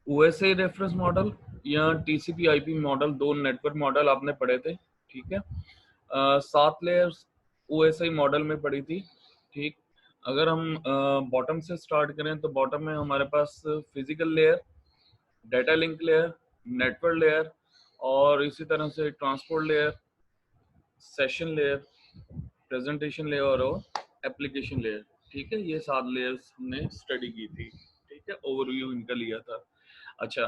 OSI reference model या TCP IP model, दो network model आपने पढ़े थे, ठीक है। 7 लेयर्स ओएसआई मॉडल में पड़ी थी, ठीक। अगर हम बॉटम से स्टार्ट करें तो बॉटम में हमारे पास physical layer, data link layer, network layer और इसी तरह से transport layer, session layer, presentation layer और एप्लीकेशन लेयर, ठीक है। ये 7 लेयर्स हमने स्टडी की थी, ठीक है, ओवरव्यू इनका लिया था। अच्छा,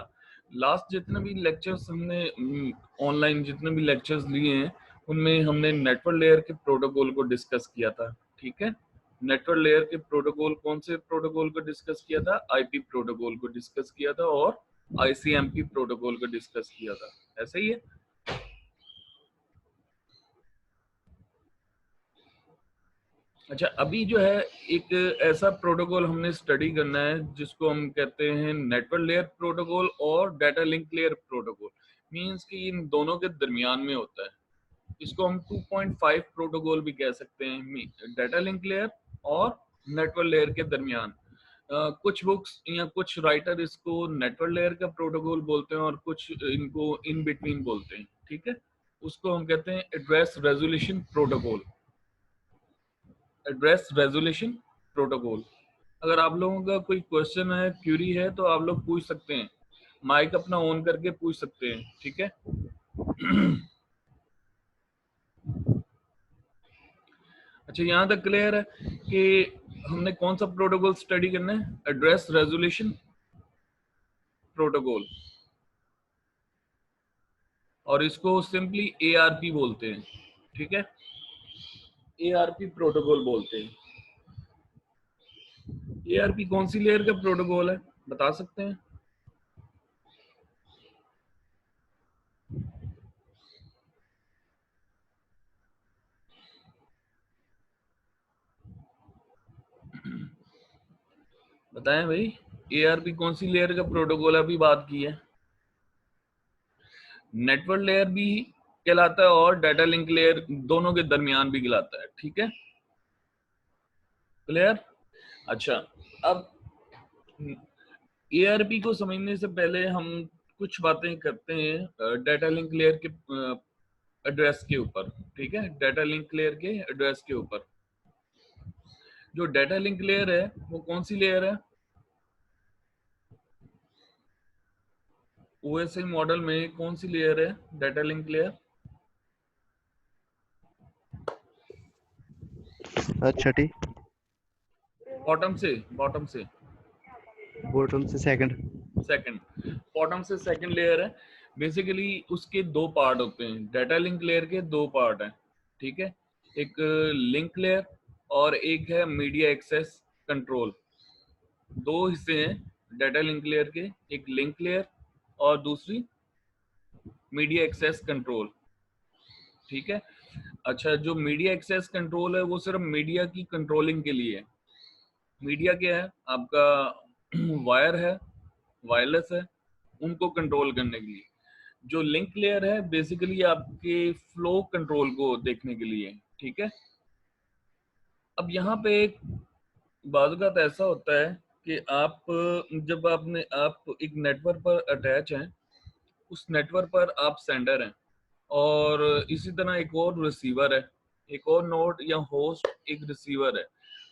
लास्ट जितने भी लेक्चर्स हमने ऑनलाइन जितने भी लेक्चर्स लिए हैं उनमें हमने नेटवर्क लेयर के प्रोटोकॉल को डिस्कस किया था, ठीक है। नेटवर्क लेयर के प्रोटोकॉल, कौन से प्रोटोकॉल को डिस्कस किया था? आईपी प्रोटोकॉल को डिस्कस किया था और आईसीएमपी प्रोटोकॉल को डिस्कस किया था, ऐसा ही है। अच्छा, अभी जो है एक ऐसा प्रोटोकॉल हमने स्टडी करना है जिसको हम कहते हैं नेटवर्क लेयर प्रोटोकॉल और data link layer protocol. Means कि इन दोनों के दरमियान में होता है। इसको हम 2.5 प्रोटोकॉल भी कह सकते हैं, डाटा लिंक लेयर और नेटवर्क लेयर के दरमियान। कुछ बुक्स या कुछ राइटर इसको नेटवर्क लेयर का प्रोटोकॉल बोलते हैं और कुछ इनको इन बिटवीन बोलते हैं, ठीक है। उसको हम कहते हैं address resolution protocol, address resolution protocol. अगर आप लोगों का कोई क्वेश्चन है, क्यूरी है, तो आप लोग पूछ सकते हैं, माइक अपना ऑन करके पूछ सकते हैं, ठीक है। अच्छा, यहाँ तक क्लियर है कि हमने कौन सा प्रोटोकॉल स्टडी करना है? एड्रेस रेजोल्यूशन प्रोटोकॉल, और इसको सिंपली एआरपी बोलते हैं, ठीक है। एआरपी प्रोटोकॉल बोलते हैं। एआरपी कौन सी लेयर का प्रोटोकॉल है, बता सकते हैं? बताएं भाई, एआरपी कौन सी लेयर का प्रोटोकॉल अभी बात की है? नेटवर्क लेयर भी कहलाता है और डाटा लिंक लेयर दोनों के दरमियान भी कहलाता है, ठीक है। क्लियर? अच्छा, अब एआरपी को समझने से पहले हम कुछ बातें करते हैं डाटा लिंक लेयर के एड्रेस के ऊपर, ठीक है। डाटा लिंक लेयर के एड्रेस के ऊपर, जो डाटा लिंक लेयर है वो कौन सी लेयर है? ओएसआई मॉडल में कौन सी लेयर है डाटा लिंक लेयर? छठी। बॉटम से, बॉटम से बॉटम से सेकंड। सेकंड, बॉटम से सेकंड लेयर है। बेसिकली उसके दो पार्ट होते हैं, डाटा लिंक लेयर के दो पार्ट हैं, ठीक है। एक लिंक लेयर और एक है मीडिया एक्सेस कंट्रोल। दो हिस्से हैं डाटा लिंक लेयर के, एक लिंक लेयर और दूसरी मीडिया एक्सेस कंट्रोल, ठीक है। अच्छा, जो मीडिया एक्सेस कंट्रोल है वो सिर्फ मीडिया की कंट्रोलिंग के लिए है। मीडिया क्या है? आपका वायर है, वायरलेस है, उनको कंट्रोल करने के लिए। जो लिंक लेयर है बेसिकली आपके फ्लो कंट्रोल को देखने के लिए, ठीक है। अब यहाँ पे एक बात ऐसा होता है कि आप जब आप एक नेटवर्क पर अटैच हैं, उस नेटवर्क पर आप सेंडर हैं और इसी तरह एक और रिसीवर है, एक और नोड या होस्ट एक रिसीवर है।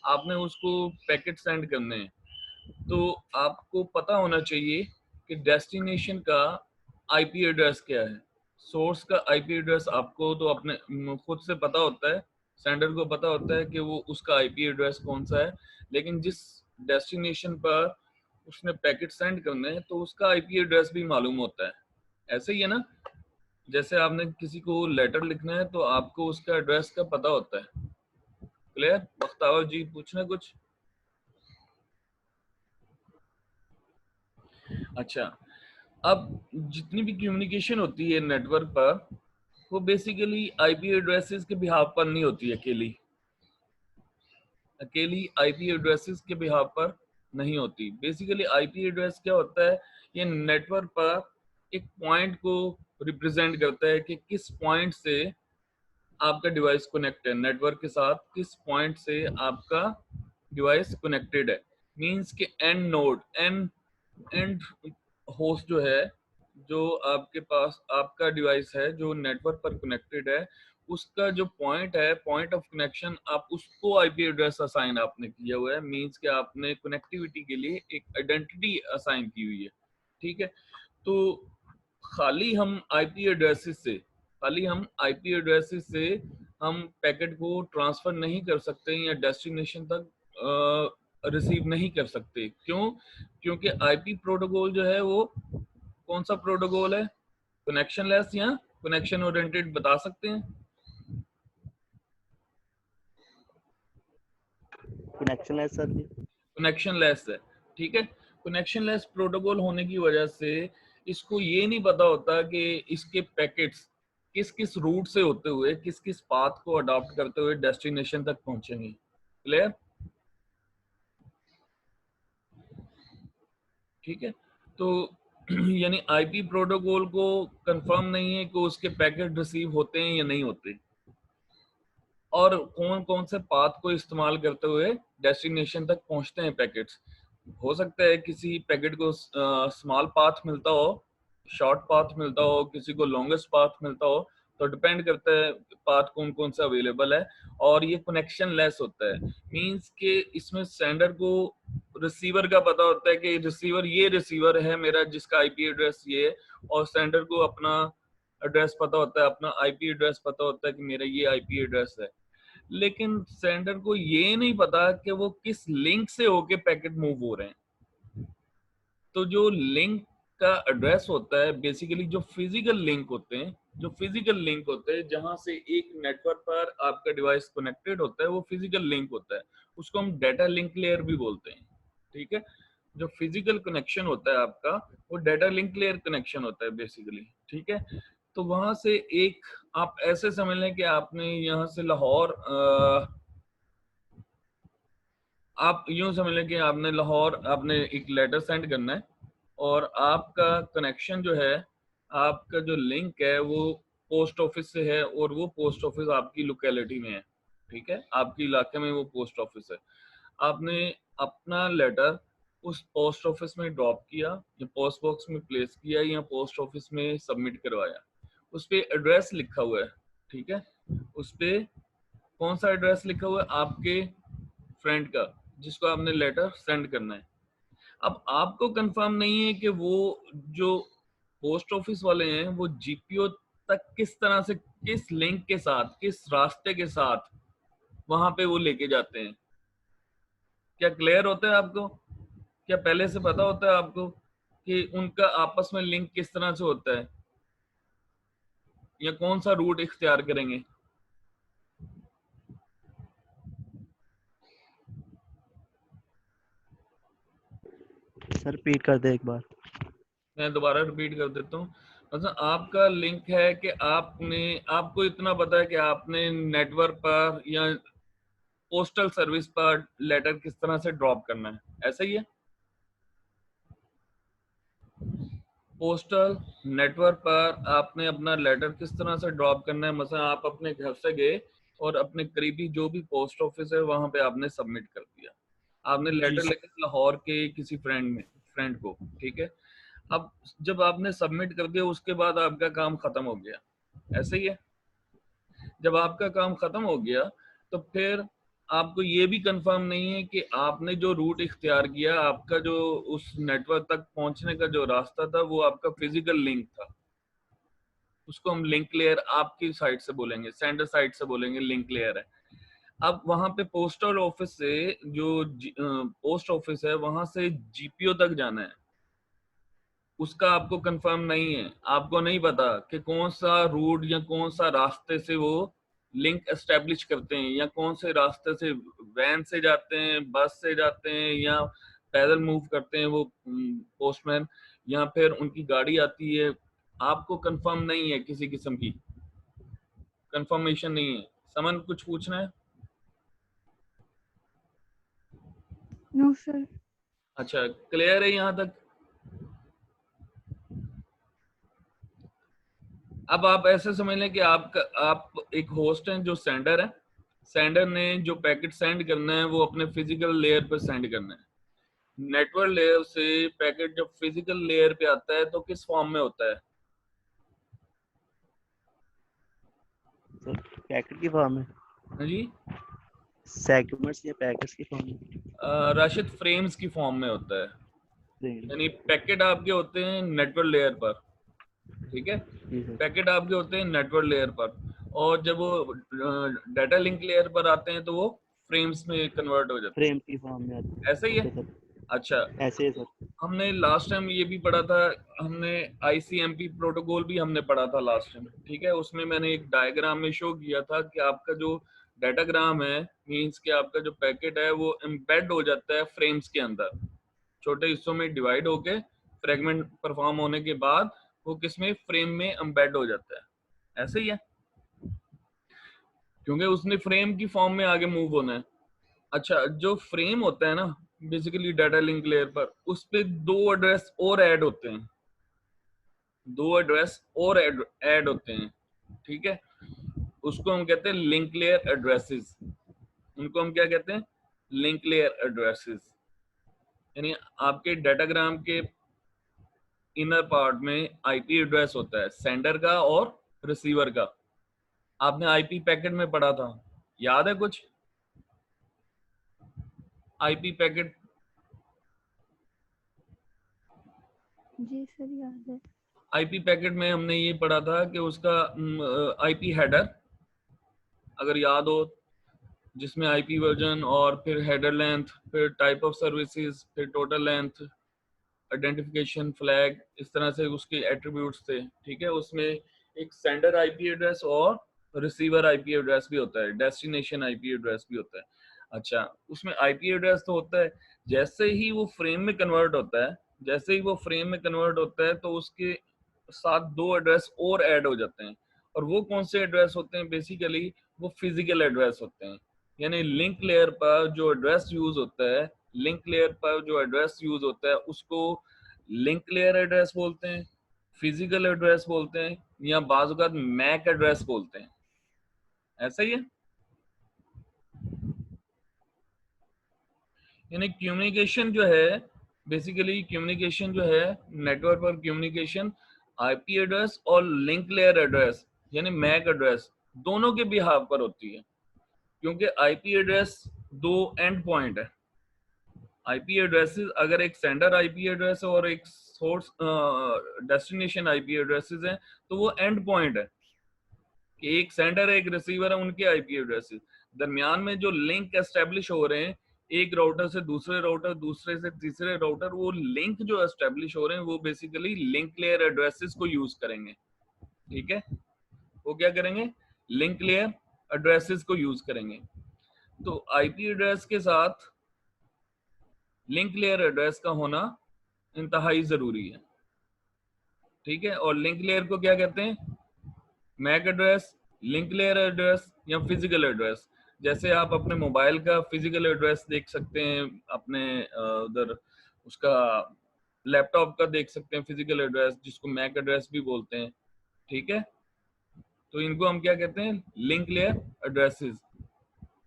आपने उसको पैकेट सेंड करने हैं, तो आपको पता होना चाहिए कि डेस्टिनेशन का आईपी एड्रेस क्या है। सोर्स का आईपी एड्रेस आपको तो अपने खुद से पता होता है, सेंडर को पता होता है कि वो उसका आईपी एड्रेस कौन सा है, लेकिन जिस डेस्टिनेशन पर उसने पैकेट सेंड करने हैं तो उसका आईपी एड्रेस भी मालूम होता है। ऐसे ही है ना, जैसे आपने किसी को लेटर लिखना है तो आपको उसका एड्रेस का पता होता है। क्लियर? बख्तावर जी पूछना कुछ? अच्छा, अब जितनी भी कम्युनिकेशन होती है नेटवर्क पर, वो बेसिकली आईपी एड्रेसेस के बिहाफ पर नहीं होती अकेली, अकेली आईपी एड्रेसेस के बिहाफ पर नहीं होती। बेसिकली आईपी एड्रेस क्या होता है? ये नेटवर्क पर एक पॉइंट को रिप्रेजेंट करता है कि किस पॉइंट से आपका डिवाइस कनेक्ट है नेटवर्क के साथ, किस पॉइंट से आपका डिवाइस कनेक्टेड है। मींस के एंड नोड, एंड होस्ट जो है, जो आपके पास आपका डिवाइस है जो नेटवर्क पर कनेक्टेड है, उसका जो पॉइंट है, पॉइंट ऑफ कनेक्शन, आप उसको आईपी एड्रेस असाइन आपने किया हुआ है। मींस कि आपने कनेक्टिविटी के लिए एक आइडेंटिटी असाइन की हुई है, ठीक है। तो खाली हम आईपी एड्रेसेस से हम पैकेट को ट्रांसफर नहीं कर सकते या डेस्टिनेशन तक रिसीव नहीं कर सकते। क्यों? क्योंकि आईपी प्रोटोकॉल जो है वो कौन सा प्रोटोकॉल है? कनेक्शन लेस या कनेक्शन ओरिएंटेड, बता सकते हैं? कनेक्शन है सर जी। कनेक्शन लेस है, ठीक है। कनेक्शन लेस प्रोटोकॉल होने की वजह से इसको ये नहीं पता होता कि इसके पैकेट्स किस किस रूट से होते हुए, किस किस पाथ को अडॉप्ट करते हुए डेस्टिनेशन तक पहुंचेंगे। क्लियर? ठीक है। तो यानी आईपी प्रोटोकॉल को कंफर्म नहीं है कि उसके पैकेट रिसीव होते हैं या नहीं होते, और कौन कौन से पाथ को इस्तेमाल करते हुए डेस्टिनेशन तक पहुंचते हैं पैकेट्स। हो सकता है किसी पैकेट को स्मॉल पाथ मिलता हो, शॉर्ट पाथ मिलता हो, किसी को लॉन्गेस्ट पाथ मिलता हो, तो डिपेंड करता है पाथ कौन कौन सा अवेलेबल है। और ये कनेक्शन लेस होता है, मींस के इसमें सेंडर को रिसीवर का पता होता है कि रिसीवर है मेरा जिसका आईपी एड्रेस ये है, और सेंडर को अपना एड्रेस पता होता है, अपना आईपी एड्रेस पता होता है कि मेरा ये आईपी एड्रेस है। लेकिन सेंडर को ये नहीं पता कि वो किस लिंक से होके पैकेट मूव हो रहे हैं। तो जो लिंक का एड्रेस होता है, बेसिकली जो फिजिकल लिंक होते हैं जहां से एक नेटवर्क पर आपका डिवाइस कनेक्टेड होता है, वो फिजिकल लिंक होता है, उसको हम डाटा लिंक लेयर भी बोलते हैं, ठीक है। जो फिजिकल कनेक्शन होता है आपका, वो डाटा लिंक लेयर कनेक्शन होता है बेसिकली, ठीक है। तो वहां से एक, आप ऐसे समझ लें कि आपने यहाँ से लाहौर आप यूं समझ लें कि आपने लाहौर, आपने एक लेटर सेंड करना है, और आपका कनेक्शन जो है, आपका जो लिंक है वो पोस्ट ऑफिस से है, और वो पोस्ट ऑफिस आपकी लोकेलिटी में है, ठीक है, आपके इलाके में वो पोस्ट ऑफिस है। आपने अपना लेटर उस पोस्ट ऑफिस में ड्रॉप किया, या पोस्ट बॉक्स में प्लेस किया, या पोस्ट ऑफिस में सबमिट करवाया। उस पे एड्रेस लिखा हुआ है, ठीक है। उस पे कौन सा एड्रेस लिखा हुआ है? आपके फ्रेंड का, जिसको आपने लेटर सेंड करना है। अब आपको कंफर्म नहीं है कि वो जो पोस्ट ऑफिस वाले हैं वो जीपीओ तक किस तरह से, किस लिंक के साथ, किस रास्ते के साथ वहां पे वो लेके जाते हैं। क्या क्लियर होता है आपको? क्या पहले से पता होता है आपको कि उनका आपस में लिंक किस तरह से होता है, या कौन सा रूट इख्तियार करेंगे? सर रिपीट कर दे एक बार। मैं दोबारा रिपीट कर देता हूँ। मतलब आपका लिंक है कि आपको इतना पता है कि आपने नेटवर्क पर या पोस्टल सर्विस पर लेटर किस तरह से ड्रॉप करना है, ऐसा ही है। पोस्टल नेटवर्क पर आपने अपना लेटर किस तरह से ड्रॉप करना है, मतलब आप अपने घर से गए और अपने करीबी जो भी पोस्ट ऑफिस है वहां पे आपने सबमिट कर दिया। आपने जी लेटर सर। लिखा लाहौर के किसी फ्रेंड को, ठीक है। अब जब आपने सबमिट कर दिया, उसके बाद आपका काम खत्म हो गया, ऐसे ही है। जब आपका काम खत्म हो गया, तो फिर आपको ये भी कंफर्म नहीं है कि आपने जो रूट इख्तियार किया, आपका जो उस नेटवर्क तक पहुंचने का जो रास्ता था, वो आपका फिजिकल लिंक था। उसको हम लिंक लेयर आपकी साइड से बोलेंगे, सेंडर साइड से बोलेंगे लिंक लेयर है। अब वहां पे पोस्टल ऑफिस से जो पोस्ट ऑफिस है, वहां से जीपीओ तक जाना है, उसका आपको कंफर्म नहीं है। आपको नहीं पता कि कौन सा रूट या कौन सा रास्ते से वो लिंक एस्टेब्लिश करते हैं, या कौन से रास्ते से वैन से जाते हैं, बस से जाते हैं, या पैदल मूव करते हैं वो पोस्टमैन, या फिर उनकी गाड़ी आती है। आपको कंफर्म नहीं है, किसी किस्म की कंफर्मेशन नहीं है। समन, कुछ पूछना है? No sir. अच्छा, क्लियर है यहाँ तक? अब आप ऐसे समझ लें कि आप एक होस्ट हैं जो सेंडर है। सेंडर ने जो पैकेट सेंड करना है वो अपने फिजिकल लेयर पर सेंड करना है। नेटवर्क लेयर से पैकेट जब फिजिकल लेयर पे आता है तो किस फॉर्म में होता है? सर पैकेट की फॉर्म में, हाँ जी सेगमेंट्स या पैकेट्स की फॉर्म में। राशिद, फ्रेम्स की फॉर्म में होता है। जी यानी पैकेट आपके होते हैं नेटवर्क लेयर पर, ठीक है, सर। पैकेट आपके होते हैं नेटवर्क लेयर पर, और जब वो डाटा लिंक लेयर पर आते हैं तो वो फ्रेम्स में कन्वर्ट हो जाते फ्रेम की फॉर्म में आते हैं। हैं। ऐसा ही है। ओके सर, अच्छा, ऐसे है सर। हमने लास्ट टाइम ये भी पढ़ा था, हमने आईसीएमपी प्रोटोकॉल भी हमने पढ़ा था लास्ट टाइम, ठीक है। उसमें मैंने एक डायग्राम में शो किया था कि आपका जो डाटाग्राम है, मींस कि आपका जो पैकेट है वो एम्बेड हो जाता है फ्रेम्स के अंदर, छोटे हिस्सों में डिवाइड होके फ्रेगमेंट परफॉर्म होने के बाद वो किसमें, फ्रेम में एम्बेड हो जाता है। ऐसे ही है, क्योंकि उसने फ्रेम की फॉर्म में आगे मूव होना है। अच्छा, जो फ्रेम होता है ना बेसिकली डाटा लिंक लेयर पर, उस पे दो एड्रेस और ऐड होते हैं, दो एड्रेस और ऐड होते हैं, ठीक है। उसको हम कहते हैं लिंक लेयर एड्रेसेस। उनको हम क्या कहते हैं? Link layer addresses. यानी आपके डाटाग्राम के इनर पार्ट में आईपी एड्रेस होता है, सेंडर का और रिसीवर का। आपने आईपी पैकेट में पढ़ा था, याद है कुछ? आईपी पैकेट, जी सर याद है। आईपी पैकेट में हमने ये पढ़ा था कि उसका आईपी हेडर अगर याद हो, जिसमें आईपी वर्जन और फिर हेडर लेंथ, फिर टाइप ऑफ सर्विसेज, फिर टोटल लेंथ, आइडेंटिफिकेशन फ्लैग, इस तरह से उसके एट्रीब्यूट्स थे, ठीक है। उसमें एक सेंडर आईपी एड्रेस और रिसीवर आईपी एड्रेस भी होता है, डेस्टिनेशन आईपी एड्रेस भी होता है। अच्छा, उसमें आईपी एड्रेस तो होता है, जैसे ही वो फ्रेम में कन्वर्ट होता है, जैसे ही वो फ्रेम में कन्वर्ट होता है तो उसके साथ दो एड्रेस और ऐड हो जाते हैं। और वो कौन से एड्रेस होते हैं? बेसिकली वो फिजिकल एड्रेस होते हैं। यानी लिंक लेयर पर जो एड्रेस यूज होता है, लिंक लेयर पर जो एड्रेस यूज होता है उसको लिंक लेयर एड्रेस बोलते हैं, फिजिकल एड्रेस बोलते हैं, या बाज़ मैक एड्रेस बोलते हैं। ऐसा ही है। यानी कम्युनिकेशन जो है, बेसिकली कम्युनिकेशन जो है नेटवर्क पर, कम्युनिकेशन आईपी एड्रेस और लिंक लेयर एड्रेस यानी मैक एड्रेस दोनों के बिहाफ पर होती है। क्योंकि आईपी एड्रेस दो एंड पॉइंट है। आईपी एड्रेसेस अगर एक सेंडर आईपी एड्रेस है और एक सोर्स डेस्टिनेशन आईपी एड्रेसेस हैं, तो वो एंड पॉइंट है कि एक सेंडर है एक रिसीवर है, उनके आईपी एड्रेसेस दरमियान में जो लिंक एस्टेब्लिश हो रहे हैं, एक राउटर से दूसरे राउटर, दूसरे से तीसरे राउटर, वो लिंक जो एस्टेब्लिश हो रहे हैं वो बेसिकली लिंक लेयर एड्रेसेस को यूज करेंगे, ठीक है। वो क्या करेंगे? लिंक लेयर एड्रेसेस को यूज करेंगे। तो आईपी एड्रेस के साथ लिंक लेयर एड्रेस का होना इंतहाई जरूरी है, ठीक है। और लिंक लेयर को क्या कहते हैं? MAC address, link layer address या फिजिकल एड्रेस। जैसे आप अपने मोबाइल का फिजिकल एड्रेस देख सकते हैं, अपने उधर उसका लैपटॉप का देख सकते हैं फिजिकल एड्रेस, जिसको मैक एड्रेस भी बोलते हैं, ठीक है। तो इनको हम क्या कहते हैं? Link layer addresses.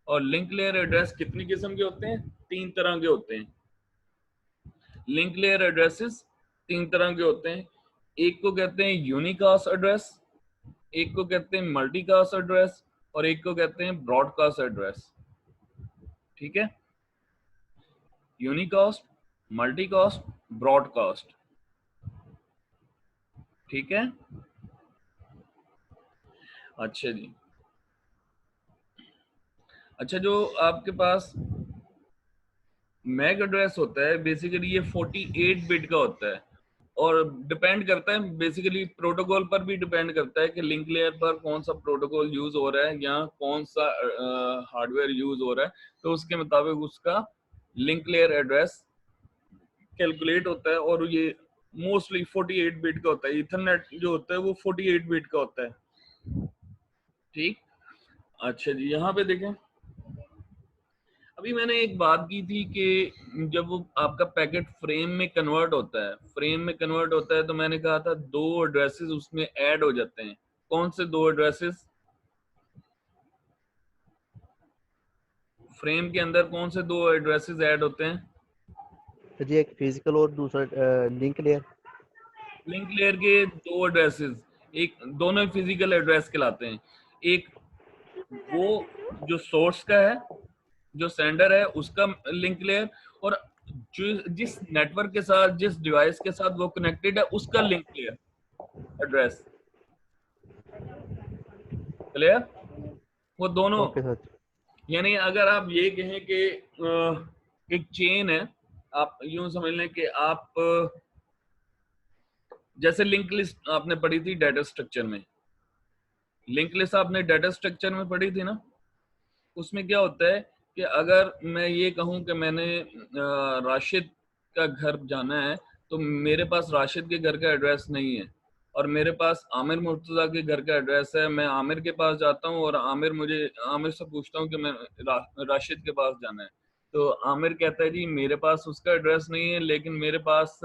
और लिंक लेयर एड्रेस कितनी किस्म के होते हैं? तीन तरह के होते हैं। लिंक लेयर एड्रेसेस तीन तरह के होते हैं। एक को कहते हैं यूनिकास्ट एड्रेस, एक को कहते हैं मल्टीकास्ट एड्रेस, और एक को कहते हैं ब्रॉडकास्ट एड्रेस, ठीक है। यूनिकास्ट, मल्टीकास्ट, ब्रॉडकास्ट, ठीक है। अच्छा जी, अच्छा, जो आपके पास मैक एड्रेस होता है बेसिकली ये 48 बिट का होता है, और डिपेंड करता है बेसिकली प्रोटोकॉल पर भी डिपेंड करता है कि लिंक लेयर पर कौन सा प्रोटोकॉल यूज हो रहा है या कौन सा हार्डवेयर यूज हो रहा है, तो उसके मुताबिक उसका लिंक लेयर एड्रेस कैलकुलेट होता है। और ये मोस्टली 48 बिट का होता है। इथरनेट जो होता है वो 48 बिट का होता है, ठीक। अच्छा जी, यहाँ पे देखें, अभी मैंने एक बात की थी कि जब वो आपका पैकेट फ्रेम में कन्वर्ट होता है, फ्रेम में कन्वर्ट होता है, तो मैंने कहा था दो एड्रेसेस उसमें ऐड हो जाते हैं। कौन से दो एड्रेसेस? फ्रेम के अंदर कौन से दो एड्रेसेस ऐड होते हैं? सर जी एक फिजिकल और दूसरा लिंक लेयर। लिंक लेयर के दो एड्रेसेस, एक दोनों फिजिकल एड्रेस कहलाते हैं। एक वो जो सोर्स का है, जो सेंडर है उसका लिंक लेयर, और जो जिस नेटवर्क के साथ, जिस डिवाइस के साथ वो कनेक्टेड है उसका लिंक लेयर एड्रेस। क्लियर? वो दोनों, ओके सर। यानी अगर आप ये कहें कि एक चेन है, आप यूं समझ लें कि आप जैसे लिंक लिस्ट आपने पढ़ी थी डाटा स्ट्रक्चर में, लिंक लिस्ट आपने डाटा स्ट्रक्चर में पढ़ी थी ना, उसमें क्या होता है कि अगर मैं ये कहूं कि मैंने राशिद का घर जाना है, तो मेरे पास राशिद के घर का एड्रेस नहीं है, और मेरे पास आमिर मुर्तज़ा के घर का एड्रेस है। मैं आमिर के पास जाता हूँ और आमिर से पूछता हूँ कि मैं राशिद के पास जाना है, तो आमिर कहता है जी मेरे पास उसका एड्रेस नहीं है, लेकिन मेरे पास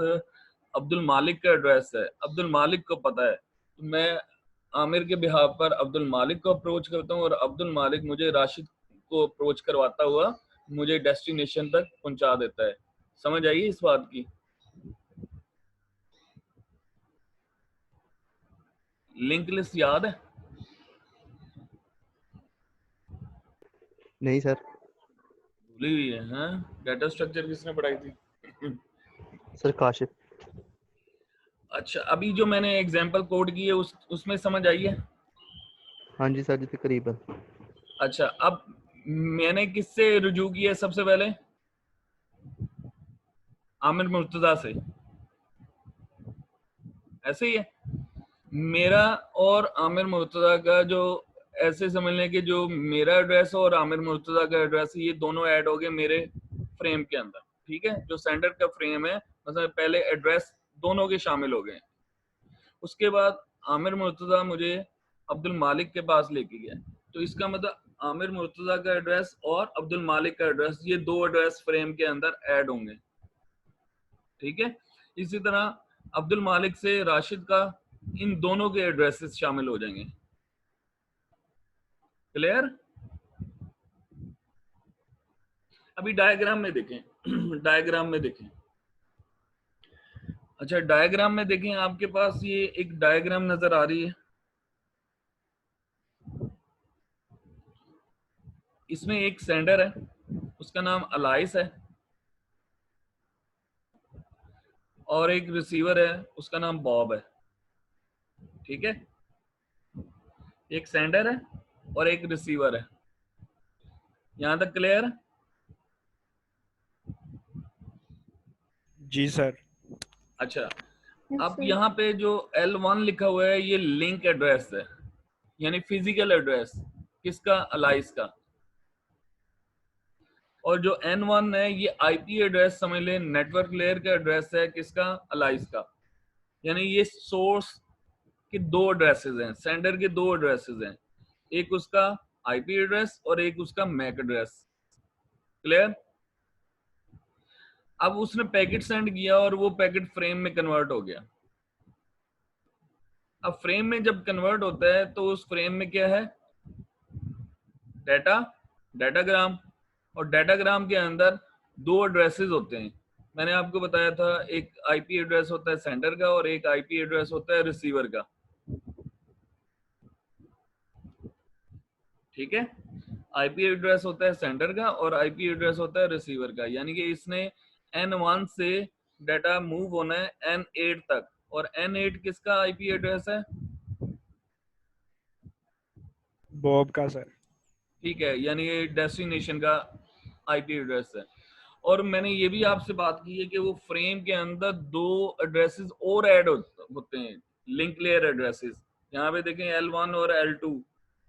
अब्दुल मालिक का एड्रेस है, अब्दुल मालिक को पता है। तो मैं आमिर के बिहाफ पर अब्दुल मालिक को अप्रोच करता हूँ, और अब्दुल मालिक मुझे राशिद को अप्रोच करवाता हुआ मुझे डेस्टिनेशन तक पहुंचा देता है। समझ आई इस बात की? लिंक लिस्ट याद है? नहीं सर। भूली हुई है? हाँ, डाटा स्ट्रक्चर किसने पढ़ाई थी? सर काशिफ। अच्छा, अभी जो मैंने एग्जांपल कोड की है उसमें समझ आई है? हाँ जी सर जी तकरीबन। अच्छा, अब मैंने किससे रुजू किया सबसे पहले? आमिर मुर्तजा से। ऐसे ही है मेरा और आमिर मुर्तजा का, जो ऐसे समझ लें कि जो मेरा एड्रेस और आमिर मुर्तजा का एड्रेस है, ये दोनों ऐड हो गए मेरे फ्रेम के अंदर। ठीक है, जो सेंडर का फ्रेम है, मतलब पहले एड्रेस दोनों के शामिल हो गए। उसके बाद आमिर मुर्तजा मुझे अब्दुल मालिक के पास लेके गया, तो इसका मतलब आमिर मुर्तजा का एड्रेस और अब्दुल मालिक का एड्रेस, ये दो एड्रेस फ्रेम के अंदर ऐड होंगे। ठीक है, इसी तरह अब्दुल मालिक से राशिद का, इन दोनों के एड्रेसेस शामिल हो जाएंगे। क्लियर? अभी डायग्राम में देखें। डायग्राम में देखें। अच्छा, डायग्राम में देखें, आपके पास ये एक डायग्राम नजर आ रही है। इसमें एक सेंडर है, उसका नाम अलाइस है, और एक रिसीवर है, उसका नाम बॉब है। ठीक है, एक सेंडर है और एक रिसीवर है। यहां तक क्लियर है? जी सर। अच्छा, यस अब सर। यहाँ पे जो L1 लिखा हुआ है, ये लिंक एड्रेस है, यानी फिजिकल एड्रेस किसका? अलाइस का। और जो N1 है, ये आईपी एड्रेस समझ लें, नेटवर्क लेयर का एड्रेस है, किसका? अलाइस का। यानी ये सोर्स के दो एड्रेसेस हैं, सेंडर के दो एड्रेसेस हैं, एक उसका आईपी एड्रेस और एक उसका मैक एड्रेस। क्लियर? अब उसने पैकेट सेंड किया और वो पैकेट फ्रेम में कन्वर्ट हो गया। अब फ्रेम में जब कन्वर्ट होता है तो उस फ्रेम में क्या है? डाटा, डाटाग्राम, और डाटाग्राम के अंदर दो एड्रेसेस होते हैं। मैंने आपको बताया था, एक आईपी एड्रेस होता है सेंडर का और एक आईपी एड्रेस होता है रिसीवर का। ठीक है, आईपी एड्रेस होता है सेंडर का और आईपी एड्रेस होता है रिसीवर का। यानी कि इसने N1 से डाटा मूव होना है N8 तक, और N8 किसका आईपी एड्रेस है? बॉब का सर। ठीक है, यानी ये डेस्टिनेशन का आईपी एड्रेस है। और मैंने ये भी आपसे बात की है कि वो फ्रेम के अंदर दो एड्रेसेस और ऐड होते हैं, लिंक लेयर एड्रेसेस। यहाँ पे देखें L1 और L2।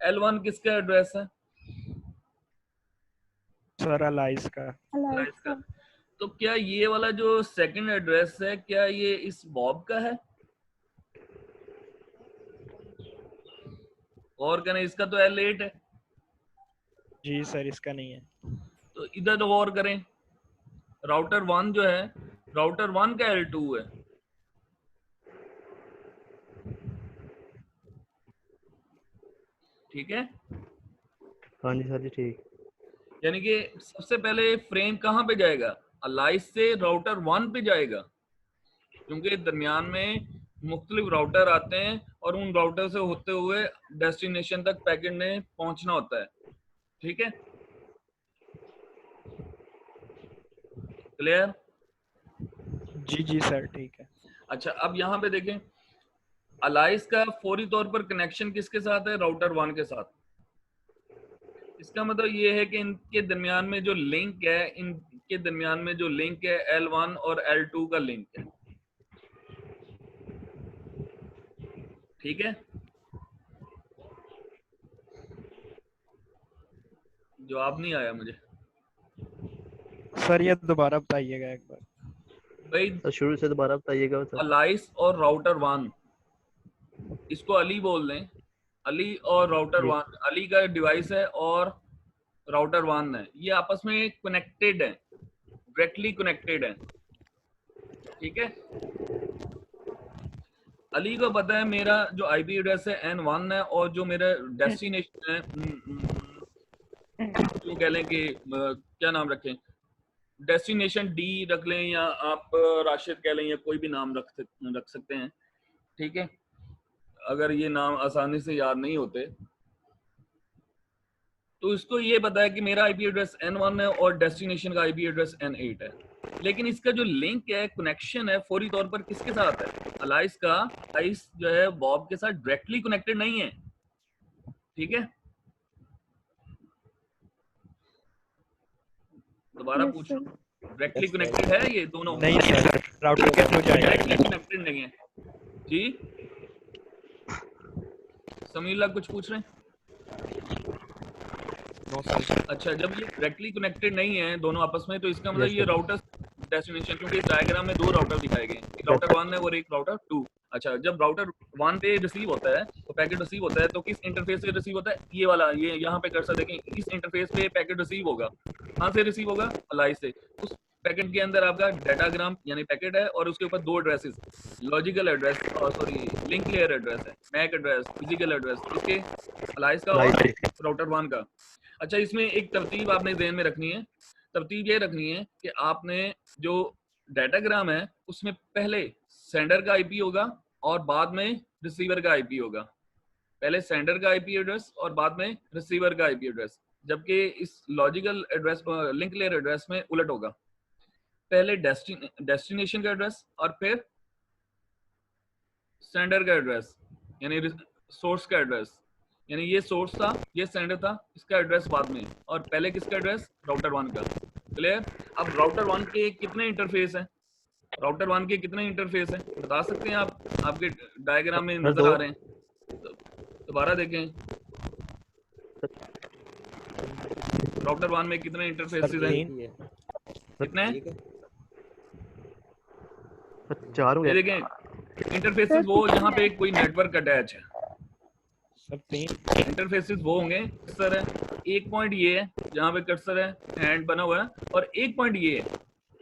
L1 किसका एड्रेस है? सर अलाइस का। अलाइस अलाइस का। का। तो क्या ये वाला जो सेकंड एड्रेस है, क्या ये इस बॉब का है? और कहना, इसका तो L8 है। जी सर इसका नहीं है। तो इधर और करें, राउटर 1 जो है, राउटर 1 का L2 है। ठीक है, हाँ जी सर जी ठीक। यानी कि सबसे पहले फ्रेम कहाँ पे जाएगा? अलाइस से राउटर 1 पे जाएगा, क्योंकि दरमियान में मुख्तलिफ राउटर आते हैं और उन राउटर से होते हुए डेस्टिनेशन तक पैकेट ने पहुंचना होता है। ठीक है, क्लियर? जी सर ठीक है। अच्छा, अब यहाँ पे देखें, अलाइस का फौरी तौर पर कनेक्शन किसके साथ है? राउटर 1 के साथ। इसका मतलब ये है कि इनके दरमियान में जो लिंक है, इनके दरमियान में जो लिंक है L1 और L2 का लिंक है। ठीक है, जवाब नहीं आया मुझे सर ये दोबारा बताइएगा एक बार। भाई। तो शुरू से दोबारा बताइएगा सर। अलाइस और राउटर 1, इसको अली बोल दें, अली और राउटर जी। 1, अली का डिवाइस है और राउटर 1 है, ये आपस में कनेक्टेड है, डायरेक्टली कनेक्टेड है। ठीक है, अली को पता है मेरा जो आईपी एड्रेस है N1 है और जो मेरा डेस्टिनेशन है जो कह लें कि क्या नाम रखें, डेस्टिनेशन D रख लें या आप राशिद कह लें या कोई भी नाम रख सकते हैं। ठीक है, अगर ये नाम आसानी से याद नहीं होते तो इसको ये पता है कि मेरा आईपी एड्रेस N1 है और डेस्टिनेशन का आईपी एड्रेस N8 है, लेकिन इसका जो लिंक है, कनेक्शन है, फौरी तौर पर किसके साथ है? अलाइस का। अलाइस जो है बॉब के साथ डायरेक्टली कनेक्टेड नहीं है। ठीक है, दोबारा Yes, पूछ sir. लो, डायरेक्टली कनेक्टेड है ये दोनों? नहीं सर, राउटर के थ्रू जाएगा। डायरेक्टली कनेक्टेड नहीं है जी। समीला कुछ पूछ रहे हैं? अच्छा, जब ये डायरेक्टली कनेक्टेड नहीं है दोनों आपस में, तो इसका मतलब Yes, ये sir. राउटर डेस्टिनेशन, क्योंकि इस डायग्राम में 2 राउटर दिखाए गए हैं, एक राउटर 1 है और एक राउटर 2। अच्छा, जब राउटर 1 पे रिसीव होता है तो पैकेट रिसीव होता है, तो किस इंटरफेस से रिसीव होता है? ये वाला, ये यहाँ पे कर्सर देखें, इस इंटरफेस पे पैकेट रिसीव होगा। कहाँ से रिसीव होगा? अलाइस से। उस पैकेट के अंदर आपका डाटाग्राम यानी पैकेट है और उसके ऊपर 2 एड्रेसेस, लॉजिकल एड्रेस और सॉरी लिंक लेयर एड्रेस है, मैक एड्रेस, फिजिकल एड्रेस, इसके अलाइस का और राउटर 1 का। अच्छा, इसमें एक तरतीब आपने ध्यान में रखनी है। तरतीब ये रखनी है कि आपने जो डाटाग्राम है उसमें पहले सेंडर का आईपी होगा और बाद में रिसीवर का आईपी होगा। पहले सेंडर का आईपी एड्रेस और बाद में रिसीवर का आईपी एड्रेस, जबकि इस logical address link layer address में उलट होगा, पहले डेस्टिनेशन का एड्रेस और फिर सेंडर का एड्रेस यानी सोर्स का एड्रेस, यानी ये सोर्स था, ये सेंडर था, इसका एड्रेस बाद में, और पहले किसका एड्रेस? राउटर 1 का। क्लियर? अब राउटर 1 के कितने इंटरफेस हैं? राउटर 1 के कितने इंटरफेस हैं बता सकते हैं आप? आपके डायग्राम में नजर आ रहे हैं, दोबारा देखें। राउटर 1 में कितने इंटरफेसेस हैं? कितने? 4 हो ये गए। देखें, इंटरफेसेस वो यहाँ पे कोई नेटवर्क अटैच है, सब 3 इंटरफेसेस वो होंगे। कर्सर है, एक पॉइंट ये है जहाँ पे कर्सर है, हैंड बना हुआ है, और एक पॉइंट ये है,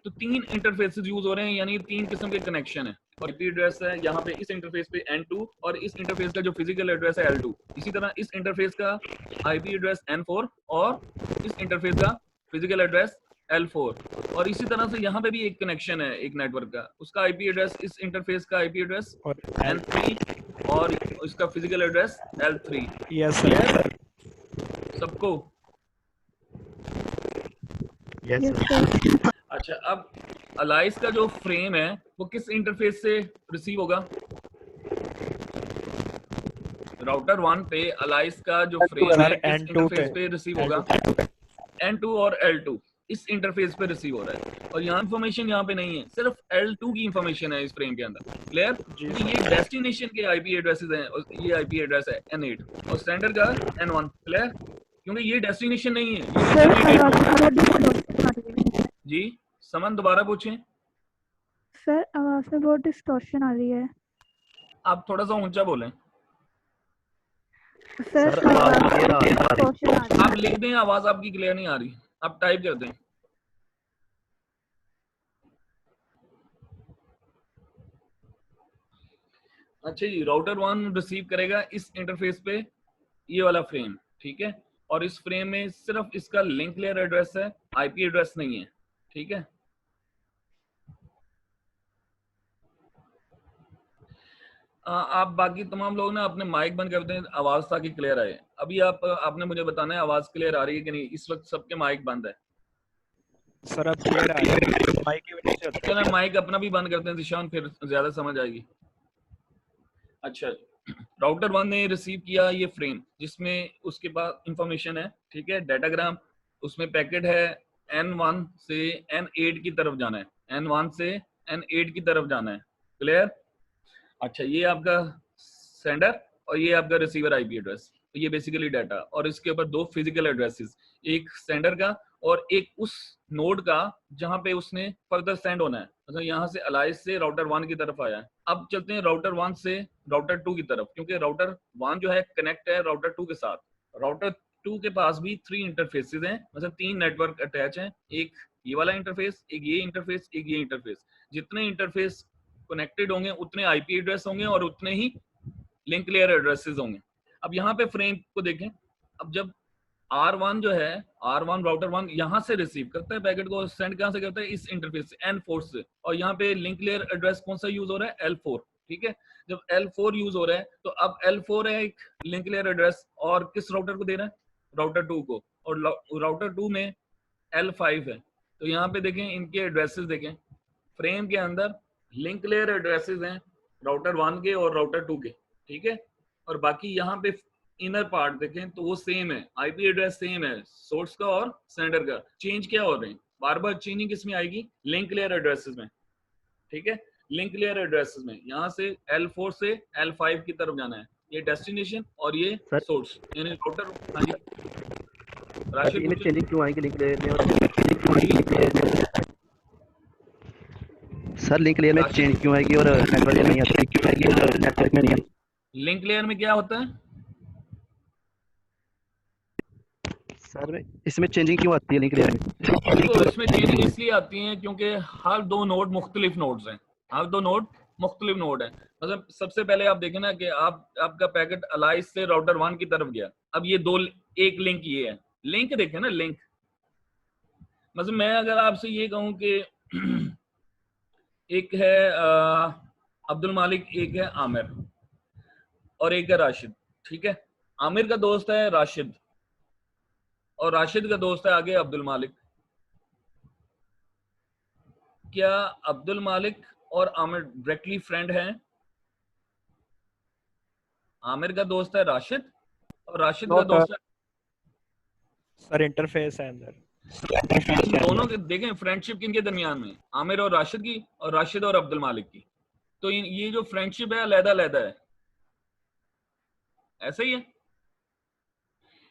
तो 3 इंटरफेसेस यूज हो रहे हैं, यानी 3 किस्म के कनेक्शन है। और आईपी एड्रेस है यहाँ पे इस इंटरफेस पे N2 और इस इंटरफेस का जो फिजिकल एड्रेस है L2। इसी तरह इस इंटरफेस का आईपी एड्रेस N4 और इस इंटरफेस का फिजिकल एड्रेस L4, और इसी तरह से यहाँ पे भी एक कनेक्शन है एक नेटवर्क का, उसका आईपी एड्रेस, इस इंटरफेस का आईपी एड्रेस और N3 और इसका physical address L3। Yes sir. सबको? Yes Yes, sir. sir. अच्छा, अब अलाइस का जो फ्रेम है वो किस इंटरफेस से रिसीव होगा? राउटर 1 पे अलाइस का जो फ्रेम है किस N2 इंटरफेस पे रिसीव होगा? N2 और L2 इस इंटरफेस पे रिसीव हो रहा है, और यहाँ इंफॉर्मेशन यहाँ पे नहीं है, सिर्फ L2 की इंफॉर्मेशन है इस फ्रेम के अंदर। क्लियर? क्योंकि ये डेस्टिनेशन के आईपी एड्रेसेस हैं, और ये आईपी एड्रेस है N8 और स्टैंडर्ड का N1। क्लियर? क्योंकि ये डेस्टिनेशन नहीं है, ये Sir, intermediate आवाज में बहुत distortion आ रही है. जी। समन दोबारा पूछें। Sir, आवाज में बहुत डिस्टॉर्शन आ रही है. आप थोड़ा सा ऊंचा बोलें। Sir, सर आवाज क्लियर आ रही है। distortion आ रही आप लिख दें, आवाज आपकी क्लियर नहीं आ रही, आप टाइप कर दें। अच्छा जी, राउटर 1 रिसीव करेगा इस इंटरफेस पे ये वाला फ्रेम, ठीक है, और इस फ्रेम में सिर्फ इसका लिंक लेयर एड्रेस है, आईपी एड्रेस नहीं है। ठीक है, आप बाकी तमाम लोग ना अपने माइक बंद करते हैं आवाज ताकि क्लियर आए। अभी आपने मुझे बताना है आवाज क्लियर आ रही है कि नहीं। इस वक्त सबके माइक बंद है। सर अब क्लियर आ रहा है, माइक की वजह से होता है। चलो माइक अपना भी बंद करते हैं जिशान, फिर ज्यादा समझ आएगी। अच्छा, राउटर 1 ने रिसीव किया ये फ्रेम जिसमें उसके पास इंफॉर्मेशन है, ठीक है, डाटाग्राम। उसमें पैकेट है N1 से N8 की तरफ जाना है, N1 से N8 की तरफ जाना है। क्लियर? अच्छा, ये आपका सेंडर और ये आपका रिसीवर आईपी एड्रेस। तो ये बेसिकली डाटा, और इसके ऊपर दो फिजिकल एड्रेसेस, एक सेंडर का और एक उस नोड का जहां पे उसने फर्दर सेंड होना है। मतलब यहाँ से अलाइस से राउटर 1 की तरफ आया है। अब चलते हैं राउटर 1 से राउटर 2 की तरफ, क्योंकि राउटर 1 जो है कनेक्ट है राउटर 2 के साथ। राउटर 2 के पास भी 3 इंटरफेसेस हैं, मतलब 3 नेटवर्क अटैच हैं। एक ये वाला इंटरफेस, एक ये इंटरफेस, एक ये इंटरफेस। जितने इंटरफेस कनेक्टेड होंगे उतने आईपी एड्रेस होंगे और उतने ही लिंक लेयर एड्रेसेस होंगे। अब यहाँ पे फ्रेम को देखें। अब जब R1 जो है, R1 राउटर 1 यहाँ से रिसीव करता है पैकेट को, सेंड कहाँ से करता है? इस इंटरफेस से, N4 से। और यहाँ पे लिंक लेयर एड्रेस कौन सा यूज हो रहा है? L4, ठीक है। जब L4 यूज हो रहा है तो अब L4 है एक लिंक लेयर एड्रेस, और किस राउटर को दे रहा है? राउटर 2 को। और राउटर 2 में L5 है। तो यहाँ पे देखें इनके एड्रेसेस देखें, फ्रेम के अंदर लिंक लेयर एड्रेसेस हैं राउटर 1 के और राउटर 2 के, ठीक है। और बाकी यहाँ पे इनर पार्ट देखें तो वो सेम है, आईपी एड्रेस सेम है सोर्स का और सेंडर का। चेंज क्या हो रहे हैं? बार बार चेंजिंग किसमें आएगी? लिंक लेयर एड्रेसेस में, ठीक है। लिंक लेयर एड्रेसेस में यहाँ से L4 से L5 की तरफ जाना है, ये डेस्टिनेशन और ये सर सोर्स, यानी राउटर। हाँ जी अभी राशिद, इमेज चेंजिंग क्यों आएगी लिंक लेयर में? सर लिंक लेयर में चेंज क्यों आएगी और नेटवर्क में नहीं आती? क्यों आएगी और नेटवर्क में नहीं आती? लिंक लेयर में क्या होता है? सर इसमें चेंजिंग क्यों आती है लिंक लेयर में? देखो इसमें चेंजिंग इसलिए आती है क्योंकि हर दो नोड मुख्तलिफ नोड्स हैं, हर दो नोड मुख्तलिफ नोड है। मतलब सबसे पहले आप देखें ना कि आपका पैकेट अलाइस से राउटर 1 की तरफ गया। अब ये दो, एक लिंक ये है, लिंक देखें ना, लिंक। मतलब मैं अगर आपसे ये कहूं कि एक है अब्दुल मालिक, एक है आमिर और एक है राशिद, ठीक है। आमिर का दोस्त है राशिद और राशिद का दोस्त है आगे अब्दुल मालिक। क्या अब्दुल मालिक और आमिर डायरेक्टली फ्रेंड हैं? आमिर का दोस्त है राशिद और राशिद का दोस्त है, सर इंटरफेस है अंदर। दोनों के देखें फ्रेंडशिप किनके दरमियान में? आमिर और राशिद की, और राशिद और अब्दुल मालिक की। तो ये जो फ्रेंडशिप है अलग-अलग है, ऐसा ही है।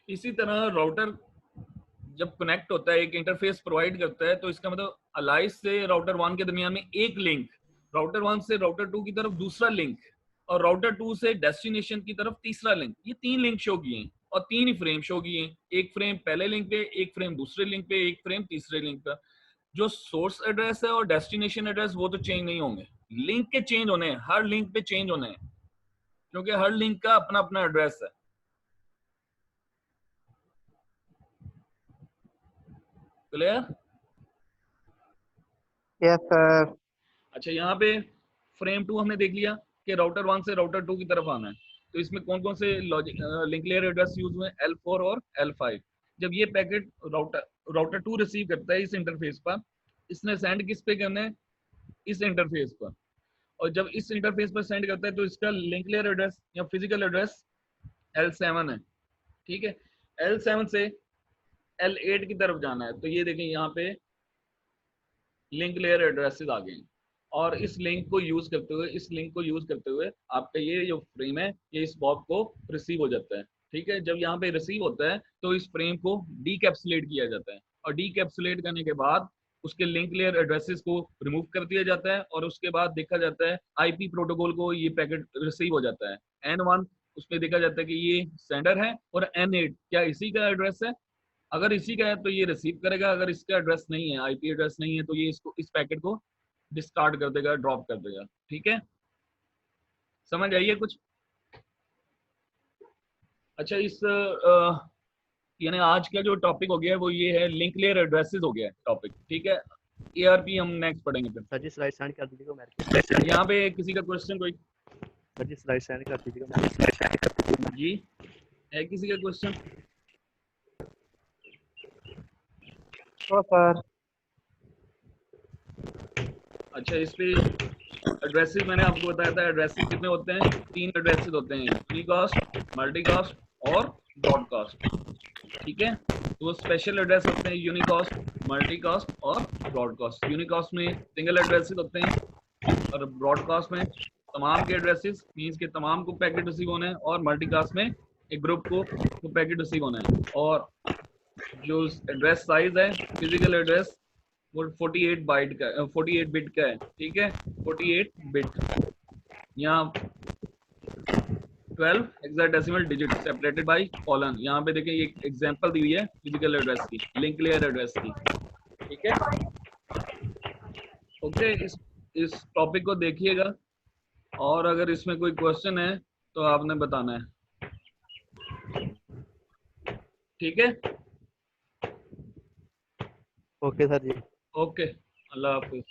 इसी तरह राउटर जब कनेक्ट होता है, एक इंटरफेस प्रोवाइड करता है, तो इसका मतलब अलाइस से राउटर 1 के दरमियान में एक लिंक, राउटर 1 से राउटर 2 की तरफ दूसरा लिंक, और राउटर 2 से डेस्टिनेशन की तरफ तीसरा लिंक। ये 3 लिंक शो किए हैं और 3 ही फ्रेम शो किए हैं। एक फ्रेम पहले लिंक पे, एक फ्रेम दूसरे लिंक पे, एक फ्रेम तीसरे लिंक पर। जो सोर्स एड्रेस है और डेस्टिनेशन एड्रेस वो तो चेंज नहीं होंगे, लिंक के चेंज होने हैं, हर लिंक पे चेंज होने हैं, क्योंकि हर लिंक का अपना अपना एड्रेस है। क्लियर? Yes sir. अच्छा, यहाँ पे फ्रेम 2 हमने देख लिया कि राउटर 1 से राउटर 2 की तरफ आना है। तो इसमें कौन कौन से लिंक लेयर एड्रेस यूज हुए? L4 और L5। जब ये पैकेट राउटर 2 रिसीव करता है इस इंटरफेस पर, इसने सेंड किस पे करना है? इस इंटरफेस पर। और जब इस इंटरफेस पर सेंड करता है तो इसका लिंक लेयर एड्रेस या फिजिकल एड्रेस L7 है, ठीक है। L7 से L8 की तरफ जाना है। तो ये देखें यहाँ पे लिंक लेयर एड्रेसेस आ गए हैं, और इस लिंक को यूज करते हुए आपका ये जो फ्रेम है ये इस बॉब को रिसीव हो जाता है, ठीक है। जब यहाँ पे रिसीव होता है तो इस फ्रेम को डीकैप्सुलेट किया जाता है, और डीकैप्सुलेट करने के बाद उसके लिंक लेयर एड्रेसेस को रिमूव कर दिया जाता है, और उसके बाद देखा जाता है आईपी प्रोटोकॉल को ये पैकेट रिसीव हो जाता है। N1 उसमें देखा जाता है कि ये सेंडर है, और N8 क्या इसी का एड्रेस है? अगर इसी का है तो ये रिसीव करेगा, अगर इसका एड्रेस नहीं है, आईपी एड्रेस नहीं है, तो ये इसको इस पैकेट को डिस्कार्ड कर देगा, ड्रॉप कर देगा, ठीक है। समझ आइए कुछ? अच्छा, इस यानी आज का जो टॉपिक हो गया है वो ये है, लिंक लेयर एड्रेसेस हो गया है टॉपिक, ठीक है। ARP हम नेक्स्ट पढ़ेंगे फिर। सर जी स्लाइड सेंड कर दीजिएगा मेरे को। यहाँ पे किसी का क्वेश्चन कोई? सर जी स्लाइड सेंड कर दीजिएगा। जी, है किसी का क्वेश्चन? सर अच्छा, इस पे एड्रेसेस मैंने आपको बताया था, एड्रेसेस कितने होते हैं? 3 एड्रेसेस होते हैं, यूनिकास्ट, मल्टीकास्ट और ब्रॉडकास्ट। ठीक है, तो वो स्पेशल एड्रेस होते हैं यूनिकास्ट, मल्टीकास्ट और ब्रॉडकास्ट। यूनिकास्ट में सिंगल एड्रेसेस होते हैं और ब्रॉडकास्ट में तमाम के एड्रेसेस मींस के तमाम को पैकेट रिसीव होना है, और मल्टीकास्ट में एक ग्रुप को पैकेट रिसीव होना है। और जो एड्रेस साइज है फिजिकल एड्रेस वो 48 बाइट का 48 बिट का है। ठीक है, 48 बिट। यहाँ 12 hexadecimal digit separated by colon. यहाँ पे देखिए एक एग्जांपल दी हुई है फिजिकल एड्रेस की, लिंक लेयर एड्रेस की। ठीक है, ओके, इस टॉपिक को देखिएगा, और अगर इसमें कोई क्वेश्चन है तो आपने बताना है। ठीक है, ओके सर जी। ओके, अल्लाह हाफिज।